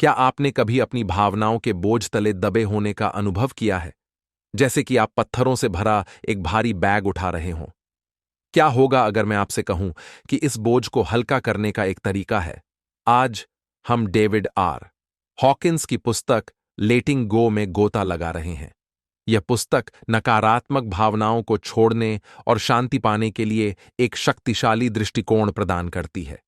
क्या आपने कभी अपनी भावनाओं के बोझ तले दबे होने का अनुभव किया है, जैसे कि आप पत्थरों से भरा एक भारी बैग उठा रहे हों? क्या होगा अगर मैं आपसे कहूं कि इस बोझ को हल्का करने का एक तरीका है? आज हम डेविड आर हॉकिंस की पुस्तक लेटिंग गो में गोता लगा रहे हैं। यह पुस्तक नकारात्मक भावनाओं को छोड़ने और शांति पाने के लिए एक शक्तिशाली दृष्टिकोण प्रदान करती है।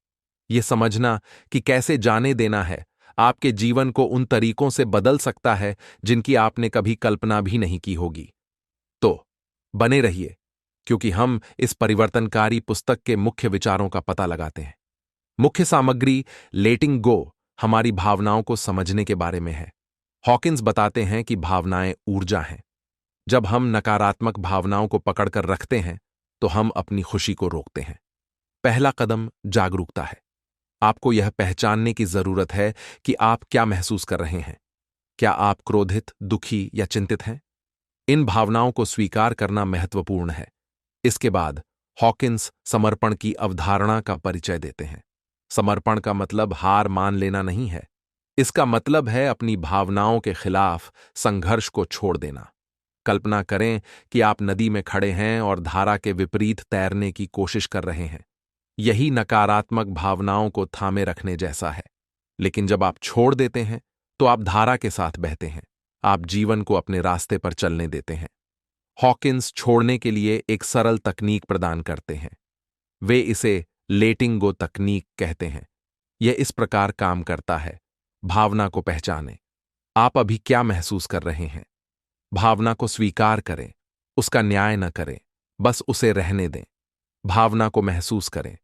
यह समझना कि कैसे जाने देना है आपके जीवन को उन तरीकों से बदल सकता है जिनकी आपने कभी कल्पना भी नहीं की होगी। तो बने रहिए, क्योंकि हम इस परिवर्तनकारी पुस्तक के मुख्य विचारों का पता लगाते हैं। मुख्य सामग्री लेटिंग गो हमारी भावनाओं को समझने के बारे में है। हॉकिंस बताते हैं कि भावनाएं ऊर्जा हैं। जब हम नकारात्मक भावनाओं को पकड़कर रखते हैं तो हम अपनी खुशी को रोकते हैं। पहला कदम जागरूकता है। आपको यह पहचानने की जरूरत है कि आप क्या महसूस कर रहे हैं। क्या आप क्रोधित, दुखी या चिंतित हैं? इन भावनाओं को स्वीकार करना महत्वपूर्ण है। इसके बाद हॉकिंस समर्पण की अवधारणा का परिचय देते हैं। समर्पण का मतलब हार मान लेना नहीं है। इसका मतलब है अपनी भावनाओं के खिलाफ संघर्ष को छोड़ देना। कल्पना करें कि आप नदी में खड़े हैं और धारा के विपरीत तैरने की कोशिश कर रहे हैं। यही नकारात्मक भावनाओं को थामे रखने जैसा है। लेकिन जब आप छोड़ देते हैं तो आप धारा के साथ बहते हैं। आप जीवन को अपने रास्ते पर चलने देते हैं। हॉकिंस छोड़ने के लिए एक सरल तकनीक प्रदान करते हैं। वे इसे लेटिंग गो तकनीक कहते हैं। यह इस प्रकार काम करता है। भावना को पहचानें। आप अभी क्या महसूस कर रहे हैं? भावना को स्वीकार करें। उसका न्याय न करें, बस उसे रहने दें। भावना को महसूस करें।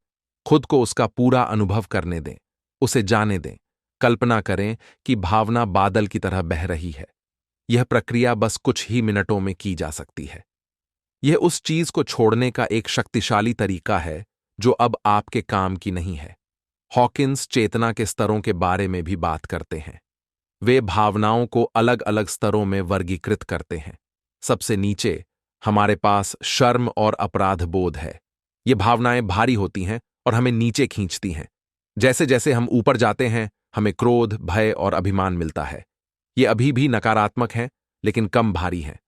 खुद को उसका पूरा अनुभव करने दें। उसे जाने दें। कल्पना करें कि भावना बादल की तरह बह रही है। यह प्रक्रिया बस कुछ ही मिनटों में की जा सकती है। यह उस चीज को छोड़ने का एक शक्तिशाली तरीका है जो अब आपके काम की नहीं है। हॉकिंस चेतना के स्तरों के बारे में भी बात करते हैं। वे भावनाओं को अलग अलग स्तरों में वर्गीकृत करते हैं। सबसे नीचे हमारे पास शर्म और अपराध बोध है। ये भावनाएं भारी होती हैं और हमें नीचे खींचती हैं। जैसे जैसे हम ऊपर जाते हैं, हमें क्रोध, भय और अभिमान मिलता है। ये अभी भी नकारात्मक हैं, लेकिन कम भारी हैं।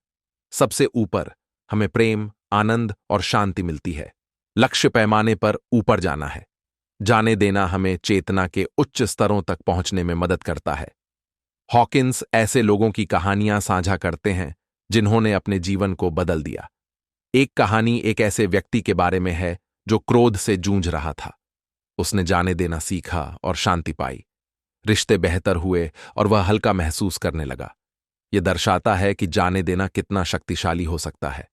सबसे ऊपर हमें प्रेम, आनंद और शांति मिलती है। लक्ष्य पैमाने पर ऊपर जाना है। जाने देना हमें चेतना के उच्च स्तरों तक पहुंचने में मदद करता है। हॉकिंस ऐसे लोगों की कहानियां साझा करते हैं जिन्होंने अपने जीवन को बदल दिया। एक कहानी एक ऐसे व्यक्ति के बारे में है जो क्रोध से जूझ रहा था। उसने जाने देना सीखा और शांति पाई। रिश्ते बेहतर हुए और वह हल्का महसूस करने लगा। यह दर्शाता है कि जाने देना कितना शक्तिशाली हो सकता है।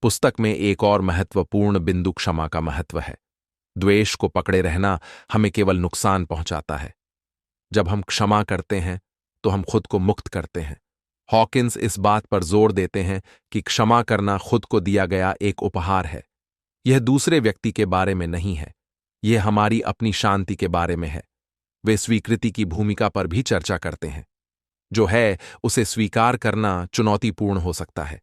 पुस्तक में एक और महत्वपूर्ण बिंदु क्षमा का महत्व है। द्वेष को पकड़े रहना हमें केवल नुकसान पहुंचाता है। जब हम क्षमा करते हैं तो हम खुद को मुक्त करते हैं। हॉकिंस इस बात पर जोर देते हैं कि क्षमा करना खुद को दिया गया एक उपहार है। यह दूसरे व्यक्ति के बारे में नहीं है। यह हमारी अपनी शांति के बारे में है। वे स्वीकृति की भूमिका पर भी चर्चा करते हैं। जो है उसे स्वीकार करना चुनौतीपूर्ण हो सकता है,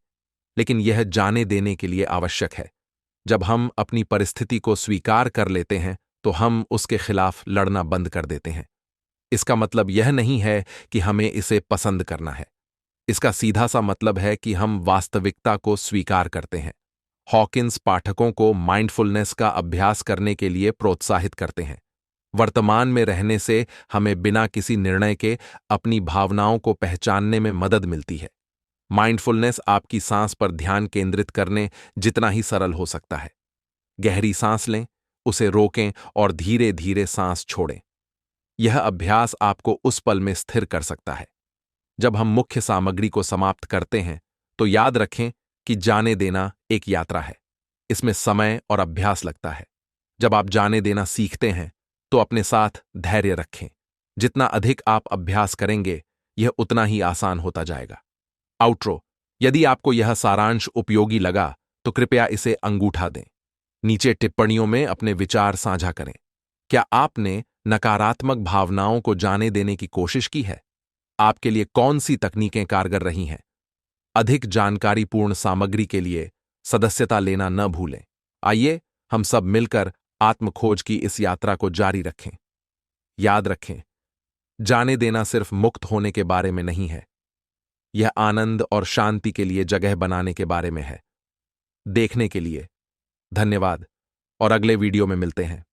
लेकिन यह जाने देने के लिए आवश्यक है। जब हम अपनी परिस्थिति को स्वीकार कर लेते हैं तो हम उसके खिलाफ लड़ना बंद कर देते हैं। इसका मतलब यह नहीं है कि हमें इसे पसंद करना है। इसका सीधा सा मतलब है कि हम वास्तविकता को स्वीकार करते हैं। हॉकिंस पाठकों को माइंडफुलनेस का अभ्यास करने के लिए प्रोत्साहित करते हैं। वर्तमान में रहने से हमें बिना किसी निर्णय के अपनी भावनाओं को पहचानने में मदद मिलती है। माइंडफुलनेस आपकी सांस पर ध्यान केंद्रित करने जितना ही सरल हो सकता है। गहरी सांस लें, उसे रोकें और धीरे धीरे सांस छोड़ें। यह अभ्यास आपको उस पल में स्थिर कर सकता है। जब हम मुख्य सामग्री को समाप्त करते हैं तो याद रखें कि जाने देना एक यात्रा है। इसमें समय और अभ्यास लगता है। जब आप जाने देना सीखते हैं तो अपने साथ धैर्य रखें। जितना अधिक आप अभ्यास करेंगे, यह उतना ही आसान होता जाएगा। आउट्रो। यदि आपको यह सारांश उपयोगी लगा तो कृपया इसे अंगूठा दें। नीचे टिप्पणियों में अपने विचार साझा करें। क्या आपने नकारात्मक भावनाओं को जाने देने की कोशिश की है? आपके लिए कौन सी तकनीकें कारगर रही हैं? अधिक जानकारीपूर्ण सामग्री के लिए सदस्यता लेना न भूलें। आइए हम सब मिलकर आत्मखोज की इस यात्रा को जारी रखें। याद रखें, जाने देना सिर्फ मुक्त होने के बारे में नहीं है, यह आनंद और शांति के लिए जगह बनाने के बारे में है। देखने के लिए धन्यवाद और अगले वीडियो में मिलते हैं।